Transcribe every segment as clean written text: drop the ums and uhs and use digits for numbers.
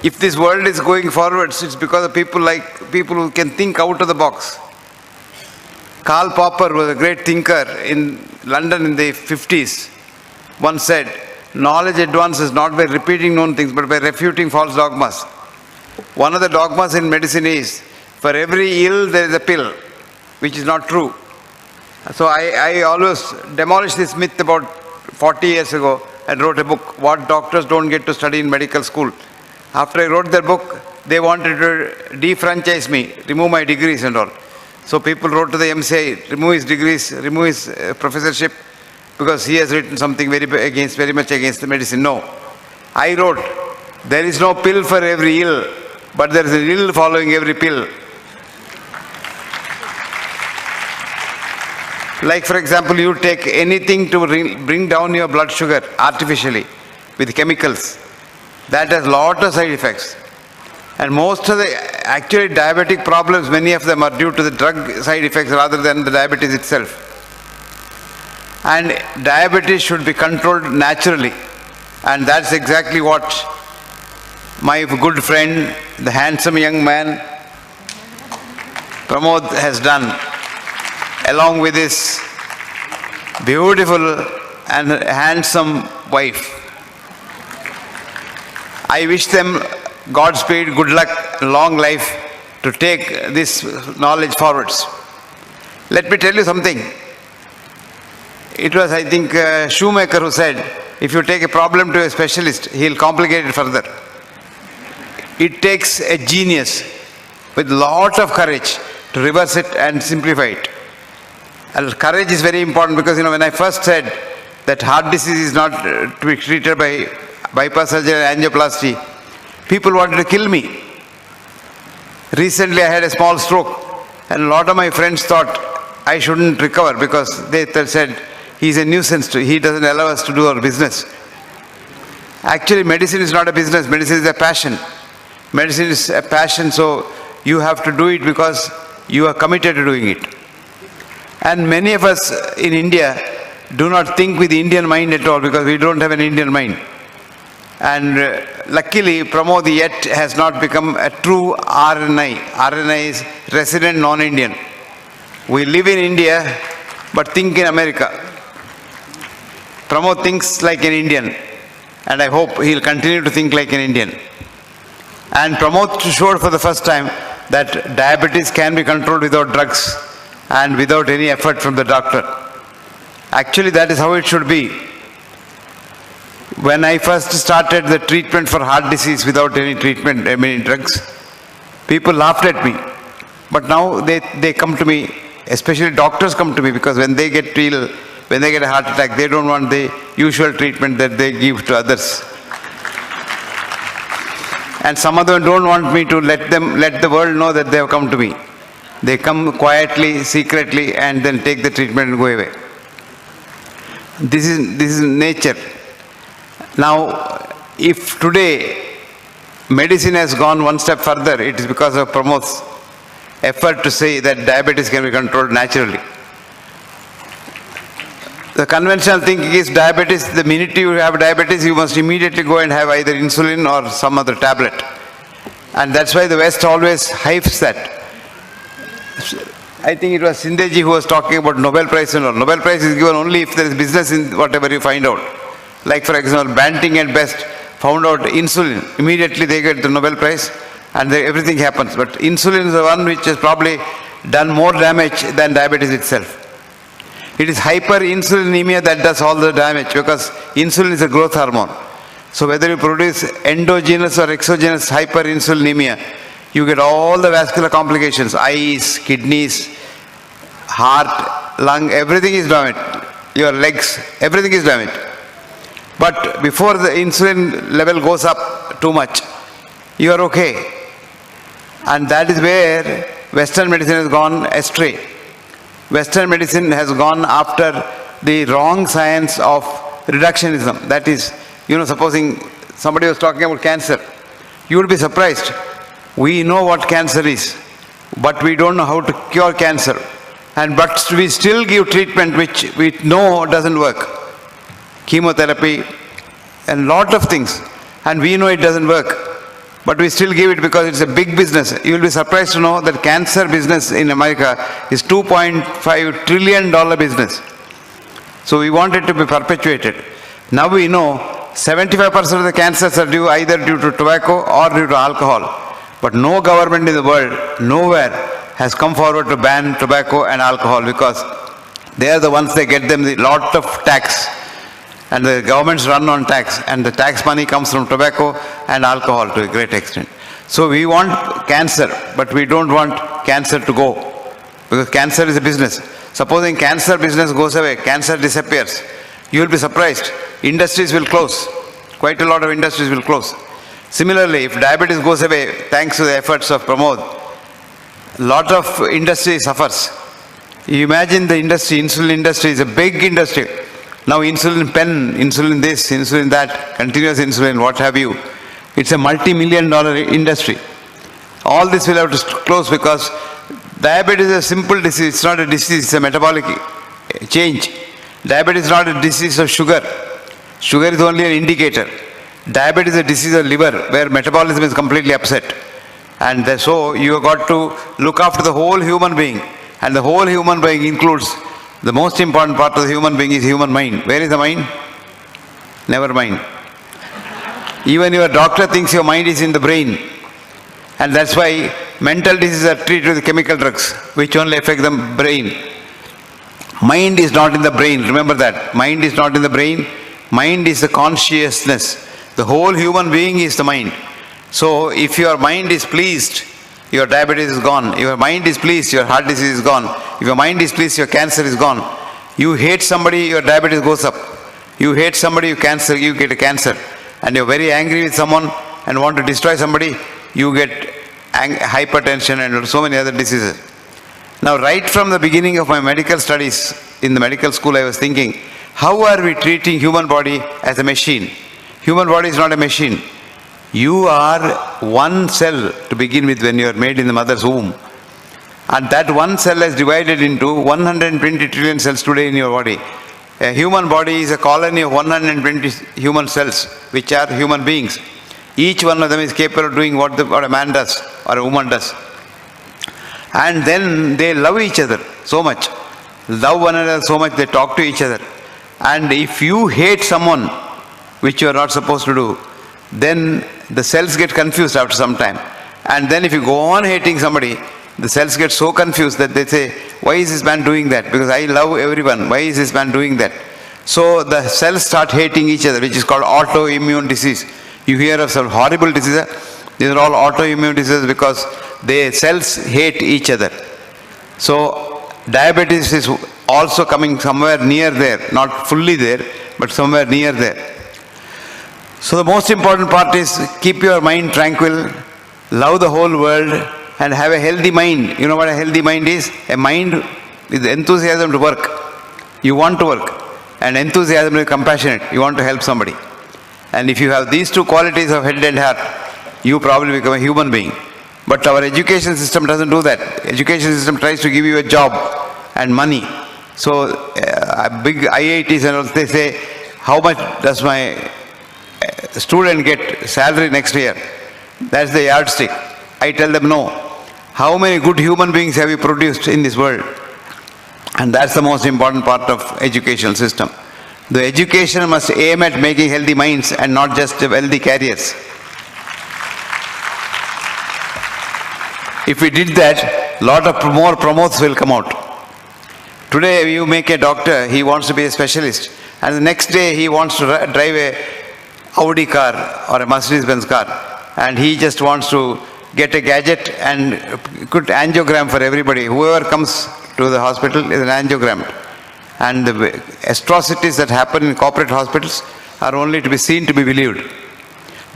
If this world is going forwards, it's because of people who can think out of the box. Karl Popper was a great thinker in London in the 50s. Once said, knowledge advances not by repeating known things, but by refuting false dogmas. One of the dogmas in medicine is, for every ill there is a pill, which is not true. So I always demolished this myth about 40 years ago and wrote a book, What Doctors Don't Get to Study in Medical School. After I wrote that book, they wanted to defranchise me, remove my degrees and all. So people wrote to the MCI, remove his degrees, remove his professorship, because he has written something very much against the medicine. No. I wrote, there is no pill for every ill, but there is an ill following every pill. Like, for example, you take anything to bring down your blood sugar artificially with chemicals. That has lot of side effects. And most of the actually diabetic problems, many of them are due to the drug side effects rather than the diabetes itself. And diabetes should be controlled naturally. And that's exactly what my good friend, the handsome young man, Pramod, has done, along with his beautiful and handsome wife. I wish them Godspeed, good luck, long life to take this knowledge forwards. Let me tell you something. It was, I think, Shoemaker who said, if you take a problem to a specialist, he'll complicate it further. It takes a genius with lot of courage to reverse it and simplify it. And courage is very important because, when I first said that heart disease is not to be treated by bypass surgery and angioplasty, people wanted to kill me. Recently I had a small stroke and a lot of my friends thought I shouldn't recover because they said he's a nuisance, he doesn't allow us to do our business. Actually, medicine is not a business, medicine is a passion. Medicine is a passion, so you have to do it because you are committed to doing it. And many of us in India do not think with the Indian mind at all because we don't have an Indian mind. And luckily, Pramod yet has not become a true RNI. RNI is resident non-Indian. We live in India, but think in America. Pramod thinks like an Indian, and I hope he'll continue to think like an Indian. And Pramod showed for the first time that diabetes can be controlled without drugs and without any effort from the doctor. Actually, that is how it should be. When I first started the treatment for heart disease without any treatment, drugs, people laughed at me. But now they come to me, especially doctors come to me, because when they get ill, when they get a heart attack, they don't want the usual treatment that they give to others. And some of them don't want me to let the world know that they have come to me. They come quietly, secretly, and then take the treatment and go away. This is nature. Now, if today medicine has gone one step further, it is because of Pramod's effort to say that diabetes can be controlled naturally. The conventional thinking is diabetes, the minute you have diabetes, you must immediately go and have either insulin or some other tablet. And that's why the West always hypes that. I think it was Sindeji who was talking about Nobel Prize and all. Nobel Prize is given only if there is business in whatever you find out. Like, for example, Banting and Best found out insulin. Immediately they get the Nobel Prize and everything happens. But insulin is the one which has probably done more damage than diabetes itself. It is hyperinsulinemia that does all the damage because insulin is a growth hormone. So whether you produce endogenous or exogenous hyperinsulinemia, you get all the vascular complications, eyes, kidneys, heart, lung, everything is damaged. Your legs, everything is damaged. But before the insulin level goes up too much, you are okay. And that is where Western medicine has gone astray. Western medicine has gone after the wrong science of reductionism. That is, supposing somebody was talking about cancer, you would be surprised. We know what cancer is, but we don't know how to cure cancer. But we still give treatment which we know doesn't work. Chemotherapy and lot of things, and we know it doesn't work. but we still give it because it's a big business. You will be surprised to know that cancer business in America is $2.5 trillion business. So we want it to be perpetuated. Now we know 75% of the cancers are either due to tobacco or due to alcohol. But no government in the world, nowhere, has come forward to ban tobacco and alcohol because they are the ones that get them a lot of tax. And the governments run on tax, and the tax money comes from tobacco and alcohol to a great extent. So we want cancer, but we don't want cancer to go, because cancer is a business. Supposing cancer business goes away, cancer disappears, you will be surprised. Industries will close. Quite a lot of industries will close. Similarly, if diabetes goes away, thanks to the efforts of Pramod, a lot of industry suffers. You imagine the industry, insulin industry is a big industry. Now insulin pen, insulin this, insulin that, continuous insulin, what have you. It's a multi-million-dollar industry. All this will have to close because diabetes is a simple disease. It's not a disease, it's a metabolic change. Diabetes is not a disease of sugar. Sugar is only an indicator. Diabetes is a disease of liver where metabolism is completely upset. And so you have got to look after the whole human being. And the whole human being includes the most important part of the human being is human mind. Where is the mind? Never mind. Even your doctor thinks your mind is in the brain. And that's why mental diseases are treated with chemical drugs, which only affect the brain. Mind is not in the brain. Remember that. Mind is not in the brain. Mind is the consciousness. The whole human being is the mind. So if your mind is pleased, your diabetes is gone. If your mind is pleased, your heart disease is gone. If your mind is pleased, your cancer is gone. You hate somebody, your diabetes goes up. You hate somebody, you get a cancer. And you're very angry with someone and want to destroy somebody, you get hypertension and so many other diseases. Now, right from the beginning of my medical studies in the medical school, I was thinking, how are we treating human body as a machine? Human body is not a machine. You are one cell to begin with when you are made in the mother's womb. And that one cell is divided into 120 trillion cells today in your body. A human body is a colony of 120 human cells, which are human beings. Each one of them is capable of doing what a man does or a woman does. And then they love each other so much. Love one another so much, they talk to each other. And if you hate someone, which you are not supposed to do, then the cells get confused after some time. And then if you go on hating somebody, the cells get so confused that they say, why is this man doing that? Because I love everyone. Why is this man doing that? So the cells start hating each other, which is called autoimmune disease. You hear of some horrible diseases. These are all autoimmune diseases because the cells hate each other. So diabetes is also coming somewhere near there, not fully there, but somewhere near there. So the most important part is keep your mind tranquil, love the whole world, and have a healthy mind. You know what a healthy mind is? A mind with enthusiasm to work. You want to work. And enthusiasm is compassionate. You want to help somebody. And if you have these two qualities of head and heart, you probably become a human being. But our education system doesn't do that. Education system tries to give you a job and money. So big IITs and all, they say, how much does my student get salary next year? That's the yardstick. I tell them no. How many good human beings have you produced in this world? And that's the most important part of educational system. The education must aim at making healthy minds and not just wealthy carriers. If we did that, lot of more Pramods will come out. Today you make a doctor, he wants to be a specialist. And the next day he wants to drive a Audi car or a Mercedes-Benz car. And he just wants to get a gadget and put angiogram for everybody. Whoever comes to the hospital is an angiogram. And the atrocities that happen in corporate hospitals are only to be seen to be believed.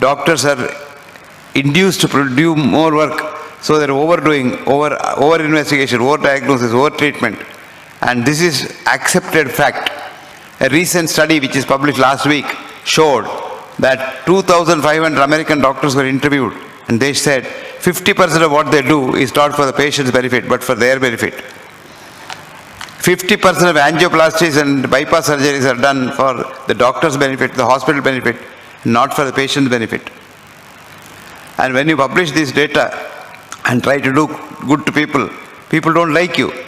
Doctors are induced to do more work, so they're overdoing, over investigation, over diagnosis, over treatment. And this is accepted fact. A recent study which is published last week showed that 2,500 American doctors were interviewed, and they said 50% of what they do is not for the patient's benefit, but for their benefit. 50% of angioplasties and bypass surgeries are done for the doctor's benefit, the hospital benefit, not for the patient's benefit. And when you publish this data and try to do good to people, people don't like you.